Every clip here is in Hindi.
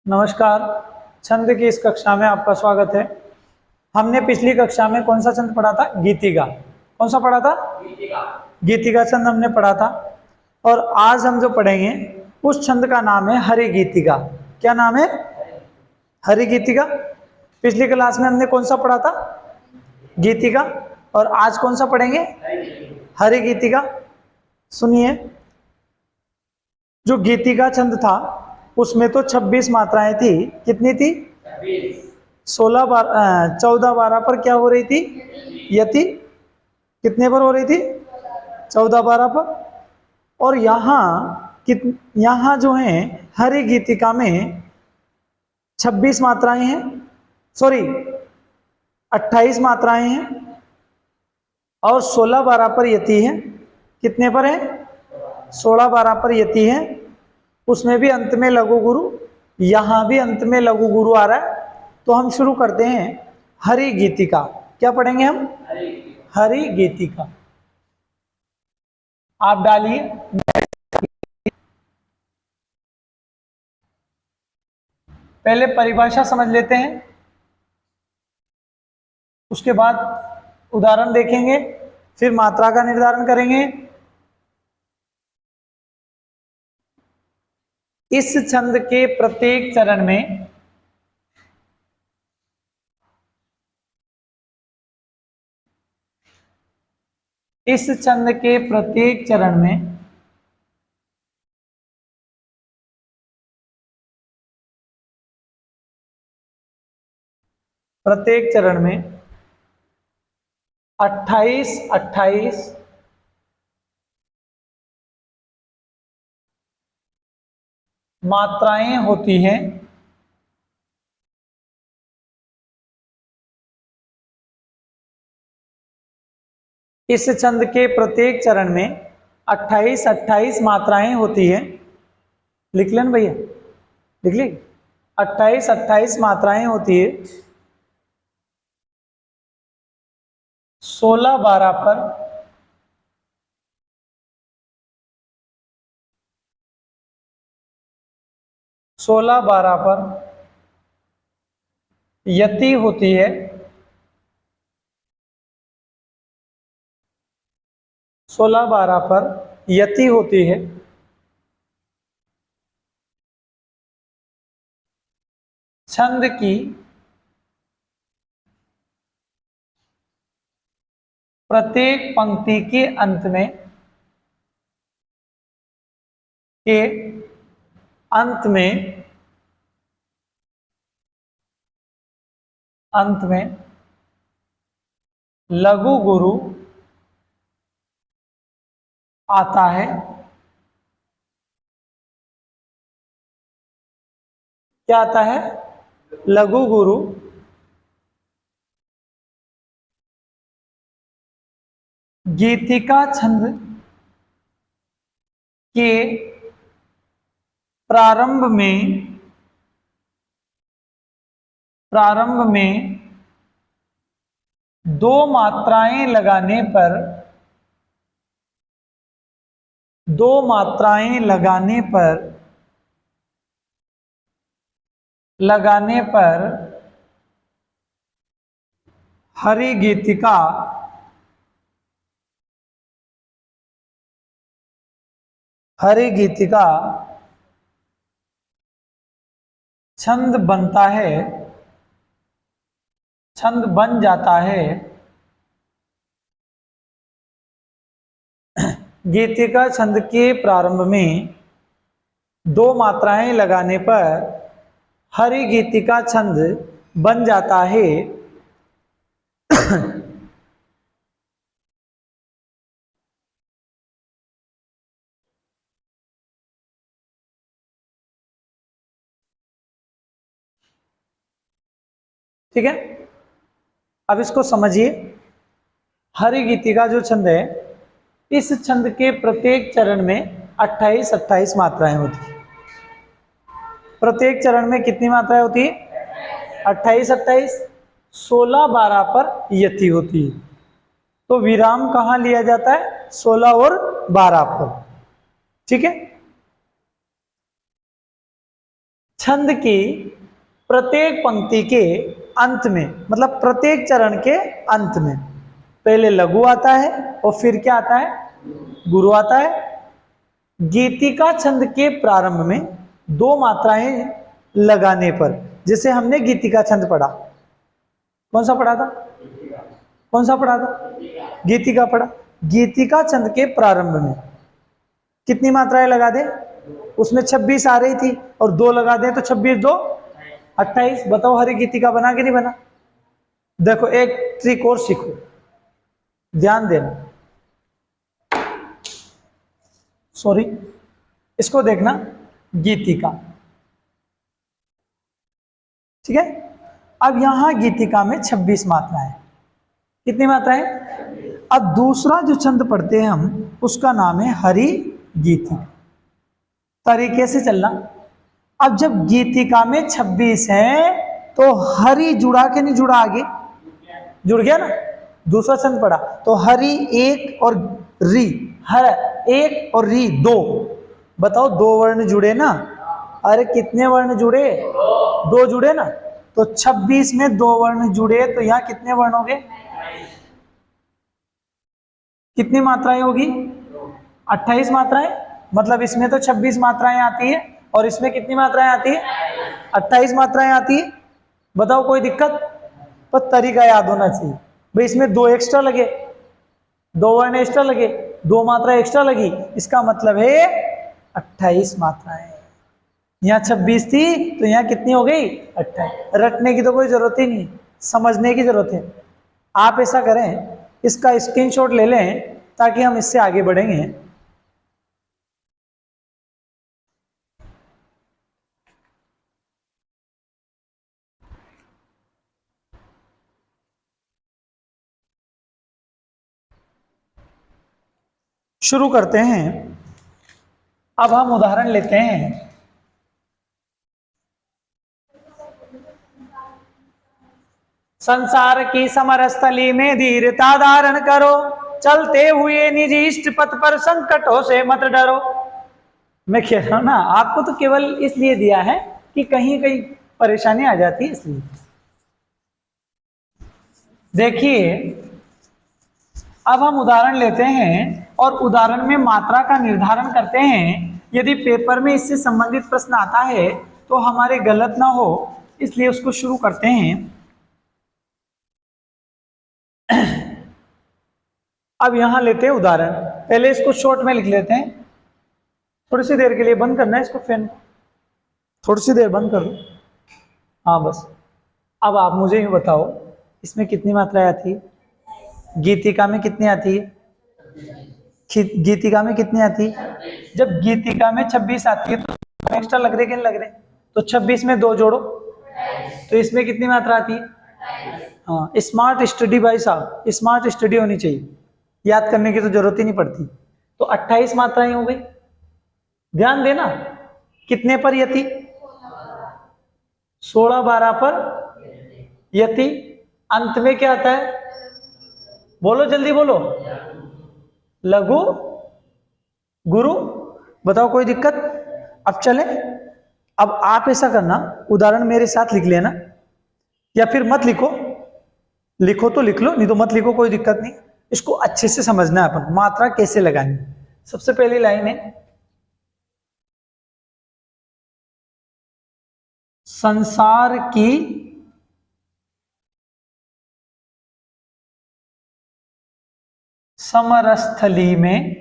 नमस्कार। छंद की इस कक्षा में आपका स्वागत है। हमने पिछली कक्षा में कौन सा छंद पढ़ा था? गीतिका। कौन सा पढ़ा था? गीतिका छंद हमने पढ़ा था। और आज हम जो पढ़ेंगे उस छंद का नाम है हरि गीतिका। क्या नाम है? हरि गीतिका। पिछली क्लास में हमने कौन सा पढ़ा था? गीतिका। और आज कौन सा पढ़ेंगे? हरि गीतिका। सुनिए, जो गीतिका छंद था उसमें तो 26 मात्राएं थी। कितनी थी? 14 12 पर क्या हो रही थी? यति। कितने पर हो रही थी? 14 12 पर। और यहाँ जो है हरि गीतिका में 26 मात्राएं हैं, सॉरी 28 मात्राएं हैं और 16 12 पर यति है। कितने पर है? 16 12 पर यति है। उसमें भी अंत में लघु गुरु, यहां भी अंत में लघु गुरु आ रहा है। तो हम शुरू करते हैं हरि गीतिका। क्या पढ़ेंगे हम? हरि गीतिका। आप डालिए। पहले परिभाषा समझ लेते हैं, उसके बाद उदाहरण देखेंगे, फिर मात्रा का निर्धारण करेंगे। इस छंद के प्रत्येक चरण में इस छंद के प्रत्येक चरण में प्रत्येक चरण में 28 28 मात्राएं होती हैं। इस छंद के प्रत्येक चरण में 28 28 मात्राएं होती हैं। लिख लें भैया, लिख ली। 28 28 मात्राएं होती है। 16 12 पर यति होती है। 16 12 पर यति होती है। छंद की प्रत्येक पंक्ति के अंत में लघु गुरु आता है। क्या आता है? लघु गुरु। गीतिका छंद के प्रारंभ में दो मात्राएं लगाने पर हरि गीतिका छंद बन जाता है। गीतिका छंद के प्रारंभ में दो मात्राएं लगाने पर हरि गीतिका छंद बन जाता है। ठीक है, अब इसको समझिए। हरि गीतिका जो छंद है, इस छंद के प्रत्येक चरण में 28 28 मात्राएं होती है। प्रत्येक चरण में कितनी मात्राएं होती है? 28 28। 16 12 पर यति होती है। तो विराम कहां लिया जाता है? 16 और 12 पर। ठीक है। छंद की प्रत्येक पंक्ति के अंत में, मतलब प्रत्येक चरण के अंत में पहले लघु आता है और फिर क्या आता है, गुरु आता है। गीतिका छंद के प्रारंभ में दो मात्राएं लगाने पर, जैसे हमने गीतिका छंद पढ़ा, कौन सा पढ़ा था, कौन सा पढ़ा था, गीतिका पढ़ा। गीतिका छंद के प्रारंभ में कितनी मात्राएं लगा दे, उसमें 26 आ रही थी और दो लगा दे तो 26 2 28। बताओ हरी गीतिका बना कि नहीं बना। देखो एक ट्रिक और सीखो, ध्यान देना, सॉरी इसको देखना, गीतिका, ठीक है। अब यहां गीतिका में 26 मात्राएं, कितनी मात्राएं। अब दूसरा जो छंद पढ़ते हैं हम, उसका नाम है हरि गीतिका। तरीके से चलना, अब जब गीतिका में 26 है तो हरि जुड़ा के नहीं जुड़ा, आगे जुड़ गया ना, दूसरा छंद पढ़ा तो हरि एक और री, हर एक और री दो। बताओ दो वर्ण जुड़े ना, अरे कितने वर्ण जुड़े, दो जुड़े ना, तो 26 में दो वर्ण जुड़े तो यहां कितने वर्ण हो गए, कितनी मात्राएं होगी, 28 मात्राएं। मतलब इसमें तो 26 मात्राएं आती है और इसमें कितनी मात्राएं आती है, 28 मात्राएं आती है। बताओ कोई दिक्कत, पर तरीका याद होना चाहिए भाई, इसमें दो एक्स्ट्रा लगे, दो वर्ण एक्स्ट्रा लगे, दो मात्रा एक्स्ट्रा लगी, इसका मतलब है 28 मात्राएं। यहाँ 26 थी तो यहाँ कितनी हो गई, 28। रटने की तो कोई जरूरत ही नहीं, समझने की जरूरत है। आप ऐसा करें, इसका स्क्रीनशॉट ले लें ताकि हम इससे आगे बढ़ेंगे। शुरू करते हैं। अब हम उदाहरण लेते हैं। संसार की समरस्थली में धीरता धारण करो, चलते हुए निज इष्ट पथ पर संकटों से मत डरो। मैं कह रहा हूं ना, आपको तो केवल इसलिए दिया है कि कहीं कहीं परेशानी आ जाती है, इसलिए। देखिए अब हम उदाहरण लेते हैं और उदाहरण में मात्रा का निर्धारण करते हैं। यदि पेपर में इससे संबंधित प्रश्न आता है तो हमारे गलत ना हो, इसलिए उसको शुरू करते हैं। अब यहां लेते हैं उदाहरण, पहले इसको शॉर्ट में लिख लेते हैं। थोड़ी सी देर के लिए बंद करना है इसको, फैन थोड़ी सी देर बंद कर लो। हाँ बस। अब आप मुझे ये बताओ, इसमें कितनी मात्राएं आती है, गीतिका में कितनी आती है, गीतिका में कितनी आती है। जब गीतिका में 26 आती है तो एक्स्ट्रा लग रहे कि नहीं लग रहे, तो 26 में दो जोड़ो तो इसमें कितनी मात्रा आती है। हाँ स्मार्ट स्टडी भाई साहब, स्मार्ट स्टडी होनी चाहिए, याद करने की तो जरूरत ही नहीं पड़ती। तो 28 मात्राएं हो गई। ध्यान देना कितने पर यति, 16 12 पर यति। अंत में क्या आता है, बोलो जल्दी बोलो, लघु गुरु। बताओ कोई दिक्कत। अब चले, अब आप ऐसा करना, उदाहरण मेरे साथ लिख लेना या फिर मत लिखो, लिखो तो लिख लो, नहीं तो मत लिखो, कोई दिक्कत नहीं। इसको अच्छे से समझना है अपन, मात्रा कैसे लगानी। सबसे पहली लाइन है, संसार की समरस्थली में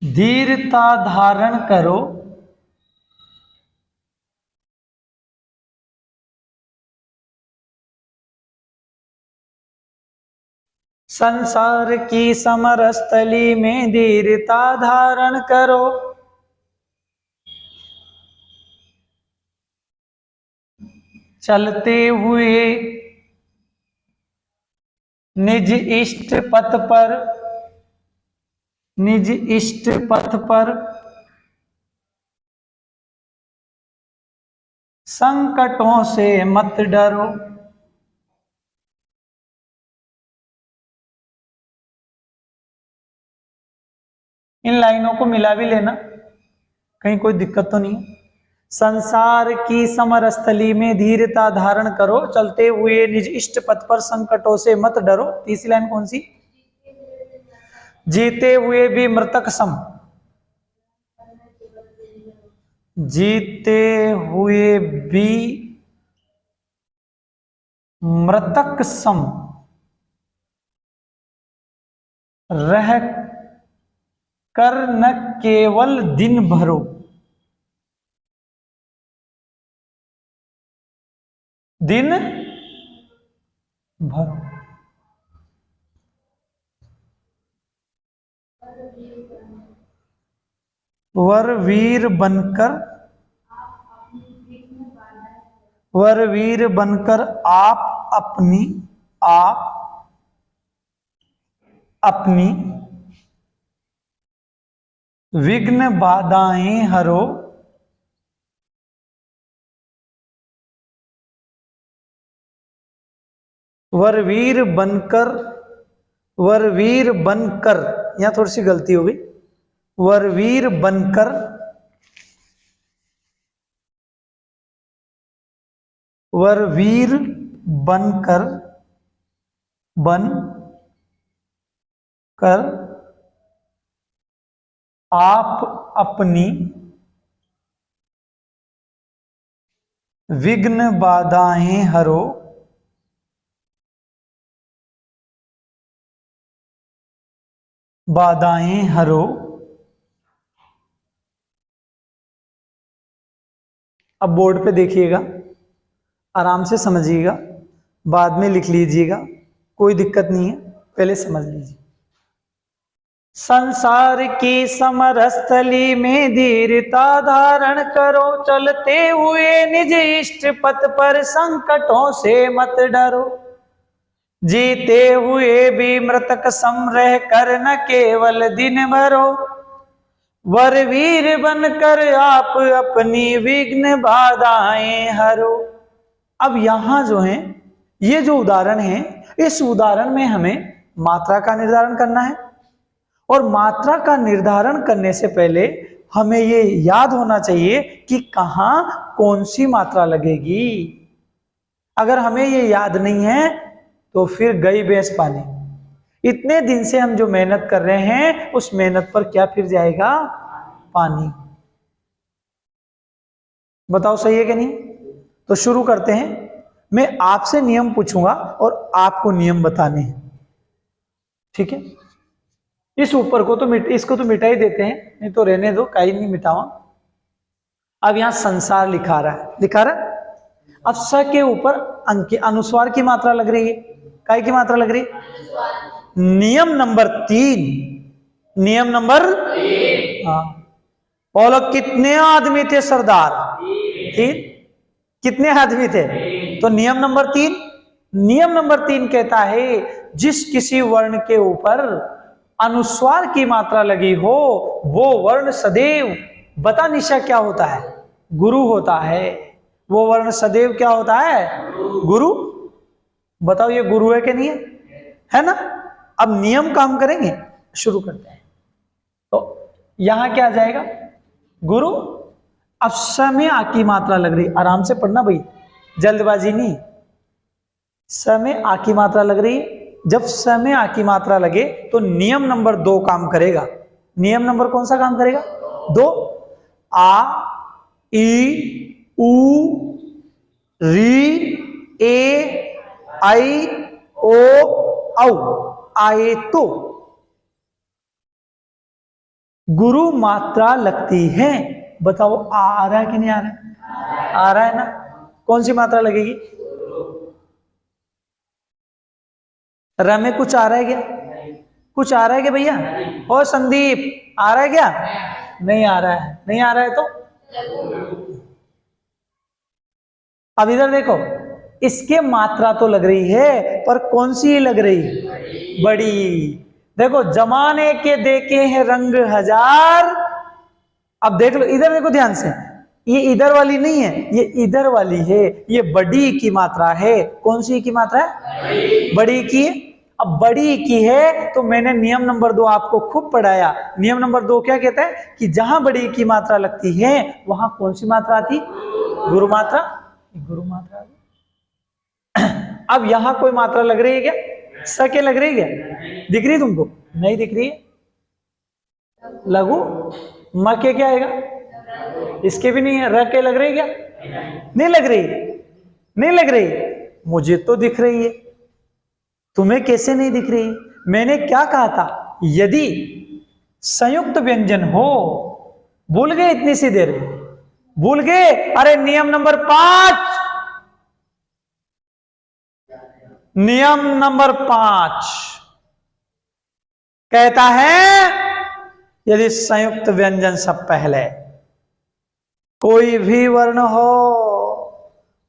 धीरता धारण करो, संसार की समरस्थली में धीरता धारण करो, चलते हुए निज इष्ट पथ पर, निज इष्ट पथ पर संकटों से मत डरो। इन लाइनों को मिला भी लेना, कहीं कोई दिक्कत तो नहीं है? संसार की समर स्थली में धीरता धारण करो, चलते हुए निज इष्ट पथ पर संकटों से मत डरो। तीसरी लाइन कौन सी? जीते हुए भी मृतक सम, जीते हुए भी मृतक सम रह कर न केवल दिन भरो, दिन भरो। वरवीर बनकर, वरवीर बनकर आप अपनी विघ्न बाधाएं हरो, वरवीर बनकर, वरवीर बनकर, यहां थोड़ी सी गलती हो गई, वरवीर बनकर, वरवीर बनकर, बन कर आप अपनी विघ्न बाधाएं हरो, बाधाएं हरो। अब बोर्ड पे देखिएगा, आराम से समझिएगा, बाद में लिख लीजिएगा, कोई दिक्कत नहीं है, पहले समझ लीजिए। संसार की समरस्थली में धीरता धारण करो, चलते हुए निज इष्ट पथ पर संकटों से मत डरो, जीते हुए भी मृतक सम रह कर न केवल दिन भरो, वरवीर बनकर आप अपनी विघ्न बाधाएं हरो। अब यहां जो है, ये जो उदाहरण है, इस उदाहरण में हमें मात्रा का निर्धारण करना है, और मात्रा का निर्धारण करने से पहले हमें ये याद होना चाहिए कि कहां कौन सी मात्रा लगेगी। अगर हमें ये याद नहीं है तो फिर गई भैंस पानी। इतने दिन से हम जो मेहनत कर रहे हैं, उस मेहनत पर क्या फिर जाएगा? पानी। बताओ सही है कि नहीं? तो शुरू करते हैं। मैं आपसे नियम पूछूंगा और आपको नियम बताने हैं, ठीक है? इस ऊपर को तो इसको तो मिटा ही देते हैं, नहीं तो रहने दो, कहीं नहीं मिटावा। अब यहां संसार लिखा रहा है, लिखा रहा है। अब स के ऊपर अंक अनुस्वार की मात्रा लग रही है। काय की मात्रा लग रही है? नियम नंबर 3, नियम नंबर 3। हाँ, बोलो कितने आदमी थे सरदार? 3। कितने आदमी थे? तो नियम नंबर 3, नियम नंबर 3 कहता है जिस किसी वर्ण के ऊपर अनुस्वार की मात्रा लगी हो, वो वर्ण सदैव, बता निशा क्या होता है? गुरु होता है। वो वर्ण सदैव क्या होता है? गुरु। बताओ ये गुरु है कि नहीं है? है ना? अब नियम काम करेंगे, शुरू करते हैं। तो यहां क्या आ जाएगा? गुरु। अब स में आ की मात्रा लग रही, आराम से पढ़ना भाई, जल्दबाजी नहीं। स में आ की मात्रा लग रही, जब स में आ की मात्रा लगे तो नियम नंबर 2 काम करेगा। नियम नंबर कौन सा काम करेगा? 2। आ, ई, उ, री, ए, आई, ओ, औ आए तो गुरु मात्रा लगती है। बताओ आ रहा है कि नहीं आ रहा है? आ रहा है ना? कौन सी मात्रा लगेगी? र में कुछ आ रहा है क्या? कुछ आ रहा है क्या भैया? और संदीप आ रहा है क्या? नहीं आ रहा है। नहीं आ रहा है तो अब इधर देखो, इसके मात्रा तो लग रही है, पर कौन सी लग रही? बड़ी। देखो, जमाने के देखे हैं रंग हजार। अब देख लो, इधर देखो ध्यान से, ये इधर वाली नहीं है, ये इधर वाली है। ये बड़ी की मात्रा है। कौन सी की मात्रा है? बड़ी की। अब बड़ी की है तो मैंने नियम नंबर 2 आपको खूब पढ़ाया। नियम नंबर 2 क्या कहता है कि जहां बड़ी की मात्रा लगती है वहां कौन सी मात्रा आती? गुरु मात्रा। गुरु मात्रा। अब यहां कोई मात्रा लग रही है क्या? स के लग रही है क्या? दिख रही तुमको? नहीं दिख रही है। लघु। म के क्या आएगा? इसके भी नहीं है। र के लग रही है क्या? नहीं लग रही। नहीं लग रही। मुझे तो दिख रही है, तुम्हें कैसे नहीं दिख रही? मैंने क्या कहा था? यदि संयुक्त व्यंजन हो। भूल गए इतनी सी देर? भूल गए? अरे नियम नंबर 5, नियम नंबर 5 कहता है यदि संयुक्त व्यंजन सब पहले, कोई भी वर्ण हो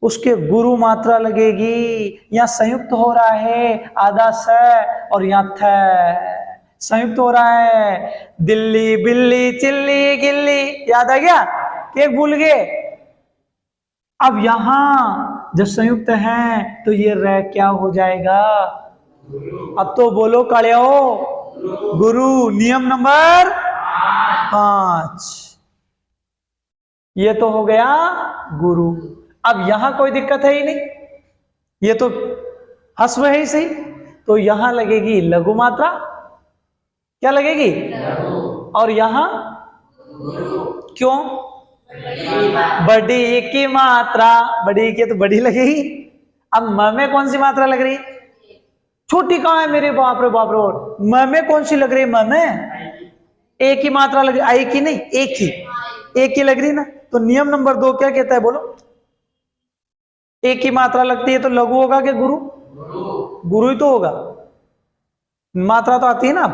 उसके गुरु मात्रा लगेगी। यहां संयुक्त हो रहा है आधा स और यहां थ। संयुक्त हो रहा है दिल्ली बिल्ली चिल्ली गिल्ली। याद आ गया? एक भूल गए? अब यहां जब संयुक्त है तो ये र क्या हो जाएगा? अब तो बोलो कालियो, गुरु। नियम नंबर 5 ये तो हो गया गुरु। अब यहां कोई दिक्कत है ही नहीं, ये तो हस्व है ही सही। तो यहां लगेगी लघु मात्रा। क्या लगेगी? और यहां क्यों? बड़ी की मात्रा। बड़ी की तो बड़ी लगेगी। अब म में कौन सी मात्रा लग रही? छोटी कहां है मेरे? बाप रे बाप रे। म में कौन सी लग रही? म में एक ही मात्रा लग रही। आई की नहीं, एक ही। एक ही लग रही ना। तो नियम नंबर 2 क्या कहता है बोलो? एक ही मात्रा लगती है तो लघु होगा कि गुरु? गुरु ही तो होगा। मात्रा तो आती है ना।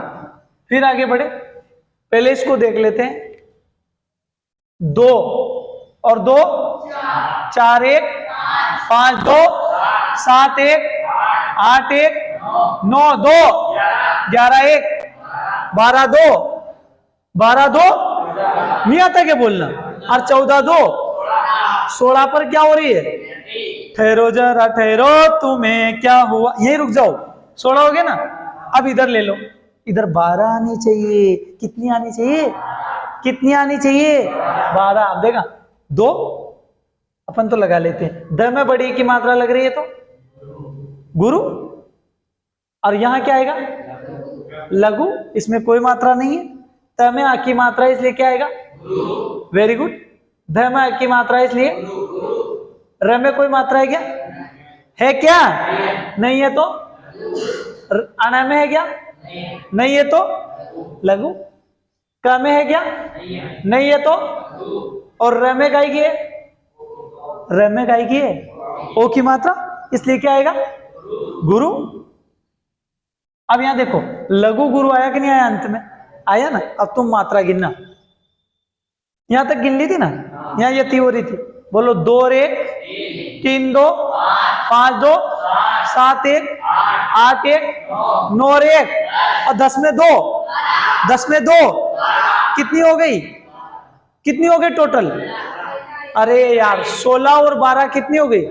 फिर आगे बढ़े, पहले इसको देख लेते हैं। 2 और 2 4 1 5 2 7 1 8 1 9 2 11 1 12 2 12 2 नहीं आता क्या बोलना? और 14 2 16 पर क्या हो रही है? ठहरो जरा ठहरो, तुम्हें क्या हुआ? यही रुक जाओ। 16 हो गया ना। अब इधर ले लो। इधर 12 आनी चाहिए। कितनी आनी चाहिए? कितनी आनी चाहिए? 12। अब देखा 2 अपन तो लगा लेते हैं। द में बड़ी की मात्रा लग रही है तो गुरु। और यहां क्या आएगा? लघु। इसमें कोई मात्रा नहीं है। त में आ की मात्रा इसलिए क्या आएगा? Very good. ध में आ की मात्रा इसलिए। र में कोई मात्रा है क्या? है क्या? नहीं है तो अण में है क्या? नहीं है तो लघु। क में है क्या? नहीं है तो। और र में गाय की है? र में गाय की है ओ की मात्रा, इसलिए क्या आएगा? गुरु। अब यहां देखो लघु गुरु आया कि नहीं आया? अंत में आया ना। अब तुम मात्रा गिनना। यहां तक गिन ली थी ना। यहां यति हो रही थी। बोलो 2 और 1 3 2 5 2 7 1 8 1 9 और 1 और 10 में 2। 10 में 2 कितनी हो गई? कितनी हो गई टोटल? अरे यार 16 और 12 कितनी हो गई?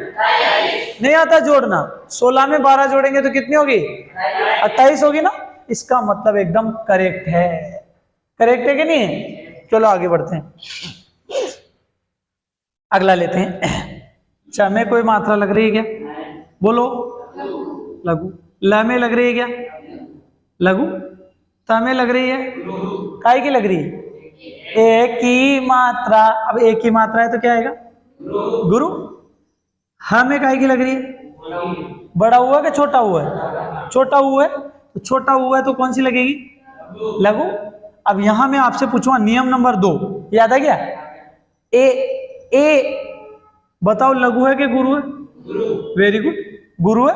नहीं आता जोड़ना। 16 में 12 जोड़ेंगे तो कितनी होगी? 28 होगी ना। इसका मतलब एकदम करेक्ट है। करेक्ट है कि नहीं? चलो आगे बढ़ते हैं। अगला लेते हैं। च में कोई मात्रा लग रही है क्या? बोलो। लघु। ल में लग रही है क्या? लघु। त में लग रही है? काय की लग रही है? एक ही मात्रा। अब एक ही मात्रा है तो क्या आएगा? गुरु। ह में काय की लग रही है? बड़ा हुआ कि छोटा हुआ है? छोटा हुआ है। तो छोटा हुआ है तो कौन सी लगेगी? लघु। अब यहां मैं आपसे पूछूंगा नियम नंबर 2 याद आ गया? ए बताओ लघु है कि गुरु है? वेरी गुड, गुरु है।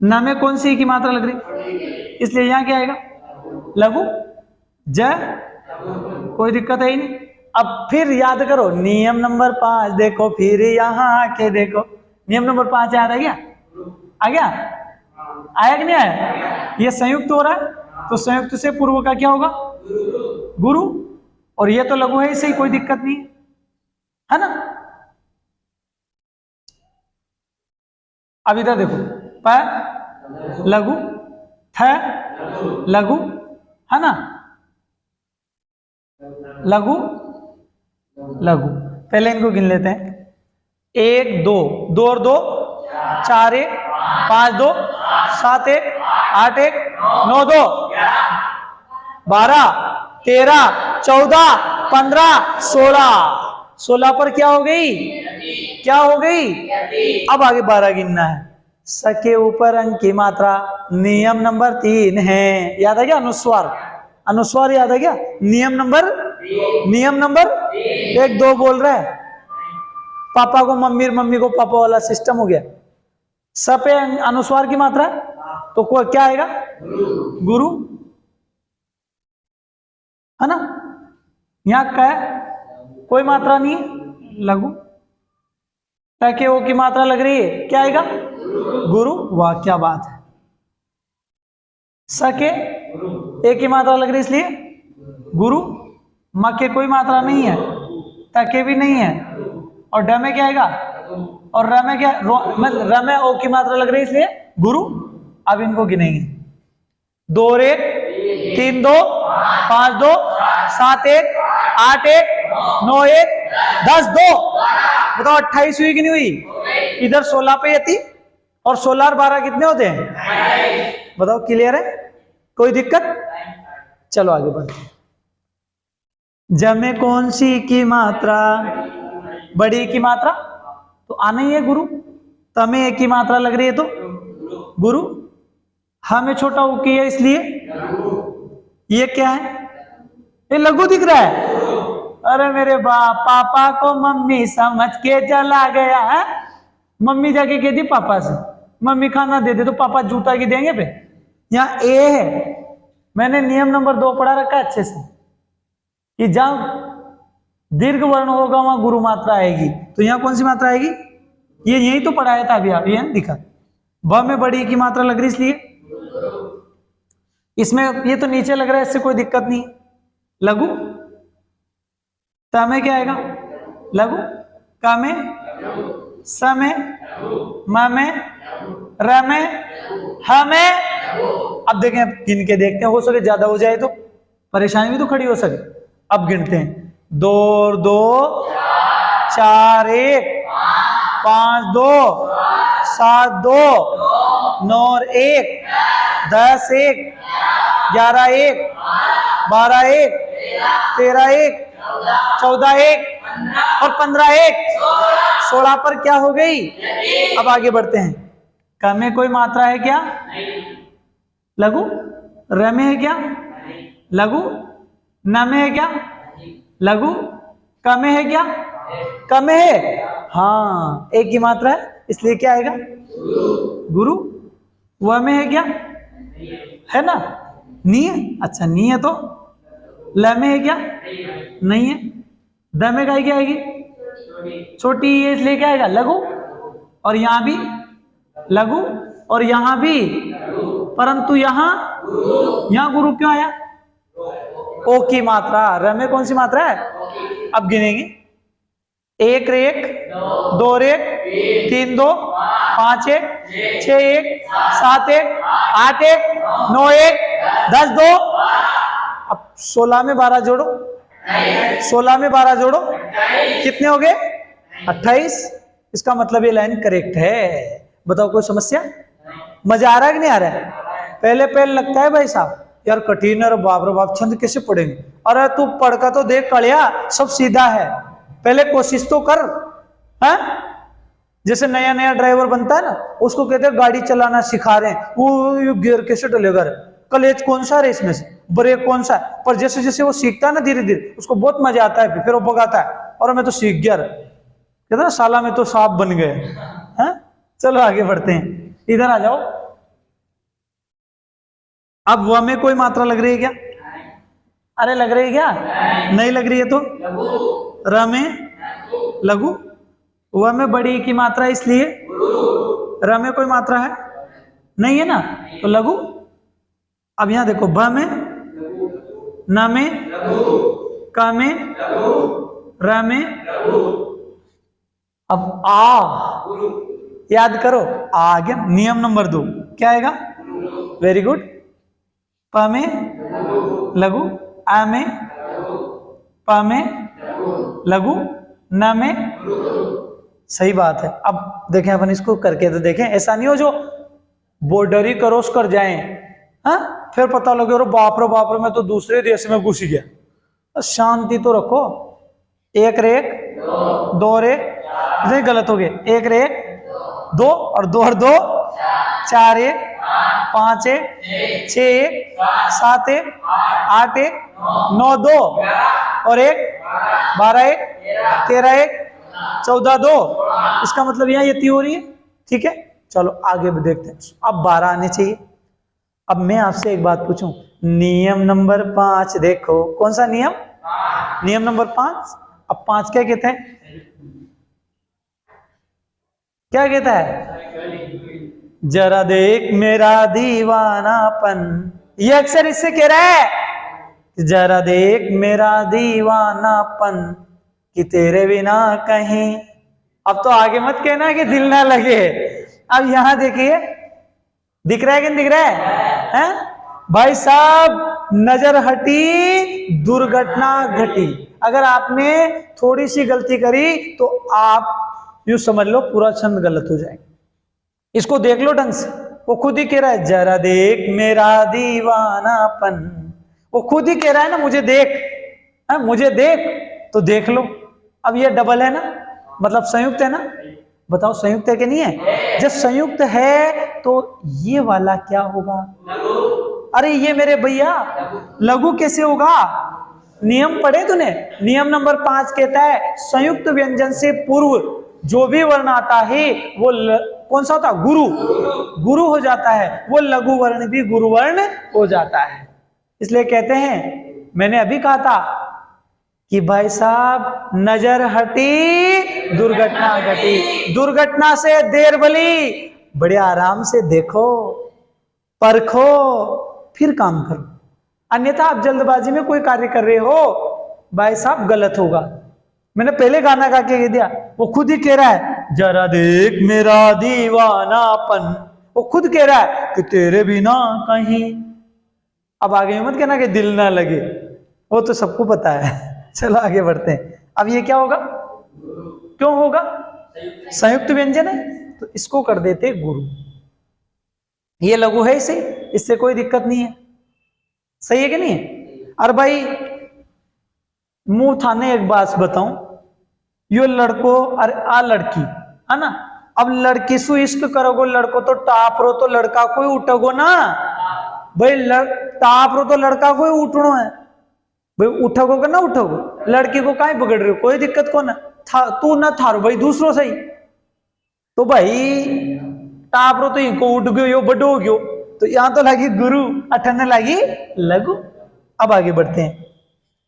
न में कौन सी की मात्रा लग रही? इसलिए यहां क्या आएगा? लघु। ज कोई दिक्कत है ही नहीं। अब फिर याद करो नियम नंबर 5 देखो, फिर यहां आके देखो। नियम नंबर 5 याद आ गया? आ गया? आया कि नहीं आया? ये संयुक्त हो रहा है तो संयुक्त से पूर्व का क्या होगा? गुरु। और ये तो लघु है, इसे कोई दिक्कत नहीं है ना। अब इधर देखो प लघु, थ लघु, है ना, लघु लघु। पहले इनको गिन लेते हैं। 1 2 2 और 2 4 1 5 2 7 1 8 1 9 2 12 13 14 15 16। 16 पर क्या हो गई, क्या हो गई? अब आगे 12 गिनना है। स के ऊपर अंक की मात्रा नियम नंबर 3 है। याद है क्या? अनुस्वार, अनुस्वार याद है क्या? नियम नंबर 1 2 बोल रहा है। पापा को मम्मी, मम्मी को पापा वाला सिस्टम हो गया। स पे अनुस्वार की मात्रा तो क्या आएगा? गुरु, है ना। यहां क्या है? कोई मात्रा नहीं है, लघु। ताकि ओ की मात्रा लग रही है, क्या आएगा? गुरु। वाह क्या बात है। स के ए की मात्रा लग रही है इसलिए गुरु। म के कोई मात्रा नहीं है, तके भी नहीं है, और ड में क्या आएगा? और र में क्या? र में ओ की मात्रा लग रही है इसलिए गुरु। अब इनको गिनेंगे। 2 और 1 3 2 5 2 7 1 8 1 9 1 10 2। बताओ 28 हुई कि नहीं हुई? इधर 16 पे यति, और 16 और 12 कितने होते हैं? बताओ, क्लियर है? कोई दिक्कत? चलो आगे बढ़ते हैं। ज में कौन सी की मात्रा बड़ी की मात्रा तो आना ही है गुरु। तमें एक की मात्रा लग रही है तो गुरु। हमें छोटा ऊ की है इसलिए ये क्या है? ये लघु दिख रहा है। अरे मेरे पापा को मम्मी समझ के चला गया है। मम्मी जाके कहती पापा से, मम्मी खाना दे दे, तो पापा जूता की देंगे पे। यहाँ ए है, मैंने नियम नंबर 2 पढ़ा रखा है अच्छे से, कि जहां दीर्घ वर्ण होगा वहां गुरु मात्रा आएगी। तो यहाँ कौन सी मात्रा आएगी? ये यही तो पढ़ाया था अभी, आप ये दिखा। ब में बड़ी की मात्रा लग रही इसलिए इसमें ये तो नीचे लग रहा है, इससे कोई दिक्कत नहीं। लघु। त में क्या आएगा? लघु। क में, स में, म में, र में, ह में। अब देखें, गिन के देखते हैं, हो सके ज्यादा हो जाए तो परेशानी भी तो खड़ी हो सके। अब गिनते हैं। 2 और 2 4 1 5 2 7 2 9 और 1 10 1 11 1 12 1 13 1 14 1 और 15 1। 16 पर क्या हो गई? अब आगे बढ़ते हैं। क में कोई मात्रा है क्या? लघु। र में है क्या? लघु। न में है क्या? लघु। क में है क्या? क में है, हाँ, एक की मात्रा है इसलिए क्या आएगा? गुरु। व में है क्या? है ना, नहीं है। अच्छा नहीं है तो ल में है क्या? नहीं है। द में क्या आएगी? छोटी है इसलिए क्या आएगा? लघु। और यहां भी लघु, और यहां भी, परंतु यहां गुरु क्यों आया? ओ की मात्रा। र में कौन सी मात्रा है? अब गिनेंगे। 1 1 2 1 3 2 5 1 6 1 7 1 8 1 9 1 10 2। अब 16 में 12 जोड़ो, 16 में 12 जोड़ो, कितने हो गए? 28। इसका मतलब ये लाइन करेक्ट है। बताओ कोई समस्या? मजा आ रहा है कि नहीं आ रहा है? पहले लगता है भाई साहब यार कठिन है, बाप रे बाप छंद कैसे पढ़ेंगे। अरे तू पढ़ का तो देख कड़िया, सब सीधा है, पहले कोशिश तो कर। है जैसे नया नया ड्राइवर बनता है ना, उसको कहते हैं गाड़ी चलाना सिखा रहे हैं, वो गियर कैसे डलेगा, क्लच कौन सा है इसमें से, ब्रेक कौन सा है। पर जैसे जैसे वो सीखता है ना धीरे धीरे, उसको बहुत मजा आता है, फिर वो भगाता है, और मैं तो सीख गया, कहते ना साला में तो सांप बन गए। हैं, चलो आगे बढ़ते हैं, इधर आ जाओ। अब व में कोई मात्रा लग रही है क्या? अरे लग रही है क्या? नहीं लग रही है तो र में लघु। व में बड़ी की मात्रा इसलिए, र में कोई मात्रा है नहीं है ना, तो लघु। अब यहां देखो, ब में, न में, क में, र में। अब आ याद करो, आ गया नियम नंबर 2। क्या आएगा? Very good. प में लघु, आ में, प में लघु, न में। सही बात है। अब देखें अपन इसको करके तो देखें, ऐसा नहीं हो जो बॉर्डर ही क्रॉस कर जाएं, हाँ फिर पता लगे अरे बाप रे मैं तो दूसरे देश में घुस गया। तो शांति तो रखो। एक रेख, दो रेख, नहीं गलत हो गए। एक रेख, दो और दो, चार एक, पांच एक, छह एक, सात एक, आठ एक, नौ दो और एक, 12 एक, 13 एक, 14 2। इसका मतलब यहाँ ये हो रही है। ठीक है, चलो आगे भी देखते हैं। अब 12 आने चाहिए। अब मैं आपसे एक बात पूछूं, नियम नंबर 5 देखो। कौन सा नियम? नियम नंबर 5। अब 5 क्या कहता है? क्या कहता है? जरा देख मेरा दीवानापन। ये अक्सर इससे कह रहा है, जरा देख मेरा दीवानापन कि तेरे बिना कहीं। अब तो आगे मत कहना कि दिल ना लगे। अब यहां देखिए, दिख रहा है कि नहीं दिख रहा है? भाई साहब नजर हटी, दुर्घटना घटी। अगर आपने थोड़ी सी गलती करी तो आप यूं समझ लो पूरा छंद गलत हो जाएगा। इसको देख लो ढंग से। वो खुद ही कह रहा है जरा देख मेरा दीवानापन। वो खुद ही कह रहा है ना मुझे देख, मुझे देख, तो देख लो। अब ये डबल है ना, मतलब संयुक्त है ना। बताओ संयुक्त है कि नहीं है? जब संयुक्त है तो ये वाला क्या होगा? अरे ये मेरे भैया लघु कैसे होगा? नियम पढ़े तूने? नियम नंबर 5 कहता है संयुक्त व्यंजन से पूर्व जो भी वर्ण आता है वो कौन सा होता? गुरु। गुरु हो जाता है। वो लघु वर्ण भी गुरु वर्ण हो जाता है। इसलिए कहते हैं, मैंने अभी कहा था कि भाई साहब नजर हटी, दुर्घटना घटी। दुर्घटना से देर भली, बड़े आराम से देखो, परखो, फिर काम करो। अन्यथा आप जल्दबाजी में कोई कार्य कर रहे हो, भाई साहब गलत होगा। मैंने पहले गाना गा के दिया, वो खुद ही कह रहा है जरा देख मेरा दीवानापन। वो खुद कह रहा है कि तेरे बिना कहीं। अब आगे मत कहना कि दिल ना लगे, वो तो सबको पता है। चलो आगे बढ़ते हैं। अब ये क्या होगा? क्यों होगा? संयुक्त व्यंजन है तो इसको कर देते गुरु। ये लघु है, इसे इससे कोई दिक्कत नहीं है। सही है कि नहीं है? और भाई मुंह थाने एक बात बताऊं, यो लड़को और आ लड़की है ना। अब लड़की सु इश्क करोगो, लड़को तो टाप रो तो लड़का कोई उठोगो ना भाई। टाप रो तो लड़का कोई उठनो है भाई। उठोगो कि ना उठोगो? लड़की को काहे पकड़ रहे हो? कोई दिक्कत को ना तू ना थारो भाई, दूसरो सही। तो भाई टाप रो तो इनको उठ गयो, यो बड़ो हो गयो, तो यहां तो लगी गुरु, अठने लगी लघु। अब आगे बढ़ते हैं।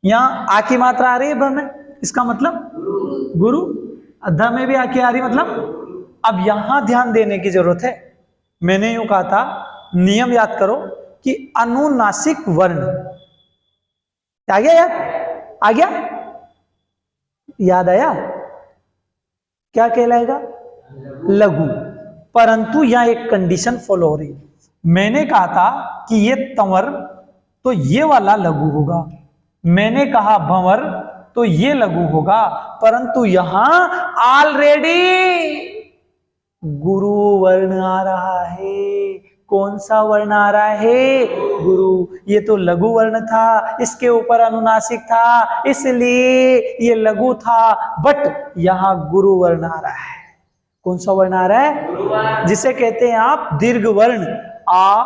यहाँ आ की मात्रा आ रही है ब में, इसका मतलब गुरु। अधा में भी आके आ रही, मतलब। अब यहां ध्यान देने की जरूरत है। मैंने यूं कहा था, नियम याद करो कि अनुनासिक वर्ण आ गया यार, आ गया, याद आया? क्या कहलाएगा? लघु। परंतु यहां एक कंडीशन फॉलो हो रही है। मैंने कहा था कि ये तंवर तो ये वाला लघु होगा, मैंने कहा भंवर तो ये लघु होगा, परंतु यहां ऑलरेडी गुरु वर्ण आ रहा है। कौन सा वर्ण आ रहा है? गुरु। ये तो लघु वर्ण था, इसके ऊपर अनुनासिक था, इसलिए ये लघु था। बट यहां गुरु वर्ण आ रहा है। कौन सा वर्ण आ रहा है? जिसे कहते हैं आप दीर्घ वर्ण। आ,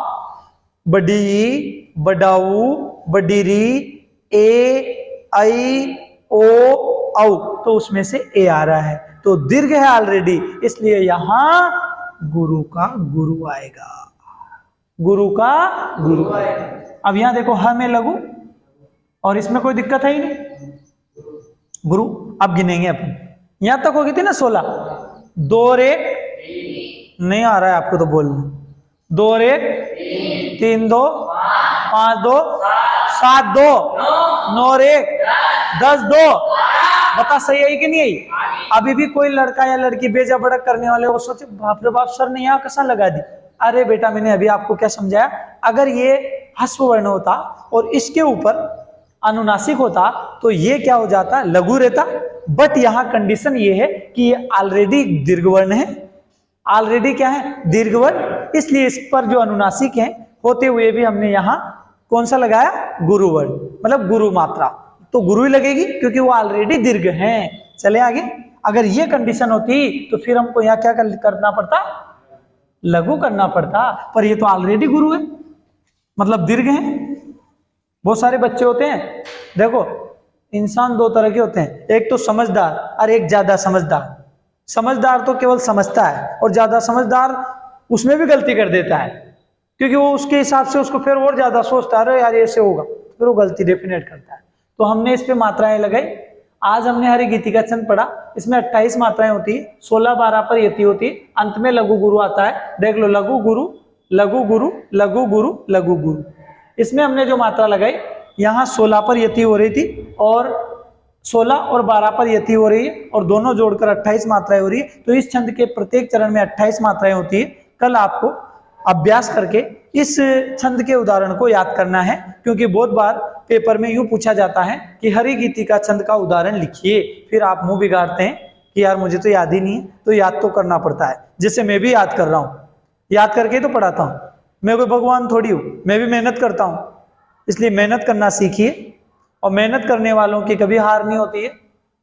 बडी, बडाऊ, बडीरी, ए, आई, ओ, औ, तो उसमें से ए आ रहा है, तो दीर्घ है ऑलरेडी, इसलिए यहां गुरु का गुरु आएगा। गुरु का गुरु आएगा। अब यहां देखो ह में लघु और इसमें कोई दिक्कत है ही नहीं। गुरु अब गिनेंगे अपन, यहां तक होगी थी ना 16। 2 रेख नहीं आ रहा है आपको तो बोलना। 2 रेख 3 2 5 2 7 2 9 रेख 10 2। बता सही है कि नहीं है? अभी भी कोई लड़का या लड़की बेजा बड़क करने वाले वो सोचे बाप रे बाप सर ने यहाँ कसा लगा दी। अरे बेटा मैंने अभी आपको क्या समझाया, अगर ये ह्रस्व वर्ण होता और इसके ऊपर अनुनासिक होता तो ये क्या हो जाता, लघु रहता। बट यहाँ कंडीशन ये है कि ये ऑलरेडी दीर्घ वर्ण है, ऑलरेडी क्या है, दीर्घ वर्ण, इसलिए इस पर जो अनुनासिक है होते हुए भी हमने यहाँ कौन सा लगाया, गुरु वर्ण, मतलब गुरु मात्रा, तो गुरु ही लगेगी क्योंकि वो ऑलरेडी दीर्घ है। चले आगे, अगर ये कंडीशन होती तो फिर हमको यहाँ क्या करना पड़ता, लघु करना पड़ता, पर ये तो ऑलरेडी गुरु है, मतलब दीर्घ है। बहुत सारे बच्चे होते हैं, देखो इंसान दो तरह के होते हैं, एक तो समझदार और एक ज्यादा समझदार। समझदार तो केवल समझता है और ज्यादा समझदार उसमें भी गलती कर देता है, क्योंकि वो उसके हिसाब से उसको फिर और ज्यादा सोचता है यार ऐसे होगा, फिर वो गलती डेफिनेट करता है। तो हमने इस पे मात्राएं लगाई। आज हमने हरि गीति का छंद पढ़ा, इसमें 28 मात्राएं होती है, 16-12 पर यति होती है, अंत में लघु गुरु आता है। देख लो, लघु गुरु, लघु गुरु, लघु गुरु, लघु गुरु। इसमें हमने जो मात्रा लगाई, यहाँ 16 पर यति हो रही थी और 16 और 12 पर यति हो रही है और दोनों जोड़कर 28 मात्राएं हो रही है। तो इस छंद के प्रत्येक चरण में 28 मात्राएं होती है। कल आपको अभ्यास करके इस छंद के उदाहरण को याद करना है, क्योंकि बहुत बार पेपर में यूं पूछा जाता है कि हरि गीति का छंद का उदाहरण लिखिए, फिर आप मुंह बिगाड़ते हैं कि यार मुझे तो याद ही नहीं है। तो याद तो करना पड़ता है, जैसे मैं भी याद कर रहा हूँ, याद करके तो पढ़ाता हूँ, मैं कोई भगवान थोड़ी हूँ, मैं भी मेहनत करता हूँ। इसलिए मेहनत करना सीखिए, और मेहनत करने वालों की कभी हार नहीं होती है,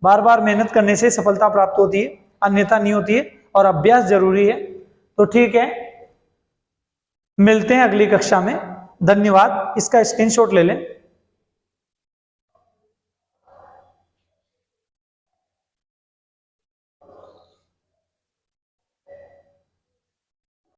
बार बार मेहनत करने से सफलता प्राप्त होती है, अन्यथा नहीं होती है, और अभ्यास जरूरी है। तो ठीक है, मिलते हैं अगली कक्षा में। धन्यवाद। इसका स्क्रीनशॉट ले लें।